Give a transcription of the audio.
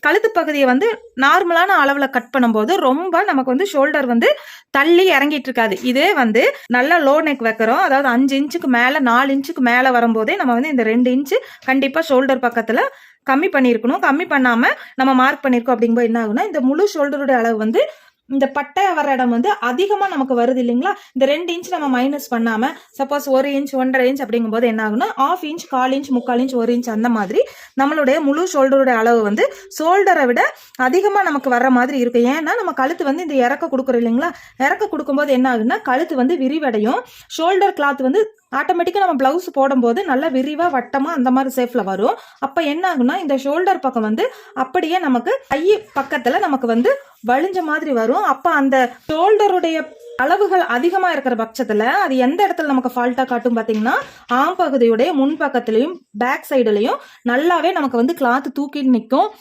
கழுத்து பகுதியை வந்து நார்மலான அளவில் கட் பண்ணும்போது ரொம்ப நமக்கு வந்து ஷோல்டர் வந்து தள்ளி இறங்கிட்டு இருக்காது. இதே வந்து நல்லா லோ நெக் வைக்கிறோம், அதாவது 5 இன்ச்சுக்கு மேலே 4 இன்ச்சுக்கு மேலே வரும்போதே நம்ம வந்து இந்த 2 இன்ச்சு கண்டிப்பாக ஷோல்டர் பக்கத்தில் கம்மி பண்ணியிருக்கணும். கம்மி பண்ணாமல் நம்ம மார்க் பண்ணியிருக்கோம் அப்படிங்கும்போது என்ன ஆகுனா இந்த முழு ஷோல்டருடைய அளவு வந்து இந்த பட்டை வர இடம் வந்து அதிகமாக நமக்கு வருது இல்லைங்களா. இந்த 2 இன்ச் நம்ம மைனஸ் பண்ணாமல் சப்போஸ் 1 இன்ச் 1.5 இன்ச் அப்படிங்கும்போது என்ன ஆகுனா 1/2 இன்ச் 1/4 இன்ச் 3/4 இன்ச் 1 இன்ச் அந்த மாதிரி நம்மளுடைய முழு ஷோல்டருடைய அளவு வந்து ஷோல்டரை விட அதிகமாக நமக்கு வர்ற மாதிரி இருக்கும். ஏன்னா நம்ம கழுத்து வந்து இந்த இறக்க கொடுக்குறோம் இல்லைங்களா. இறக்க கொடுக்கும்போது என்ன ஆகுனா கழுத்து வந்து விரிவடையும். ஷோல்டர் கிளாத் வந்து ஆட்டோமேட்டிக்காக நம்ம பிளவுஸ் போடும்போது நல்லா விரிவாக வட்டமாக அந்த மாதிரி சேஃபில் வரும். அப்போ என்ன ஆகுனா இந்த ஷோல்டர் பக்கம் வந்து அப்படியே நமக்கு கை பக்கத்தில் நமக்கு வந்து வலிஞ்ச மாதிரி வரும். அப்போ அந்த ஷோல்டருடைய அளவுகள் அதிகமாக இருக்கிற பட்சத்தில் அது எந்த இடத்துல நமக்கு ஃபால்ட்டாக காட்டும் பார்த்தீங்கன்னா ஆம்பகுதியுடைய முன்பக்கத்துலையும் பேக் சைடுலையும் நல்லாவே நமக்கு வந்து கிளாத் தூக்கிட்டு நிற்கும்.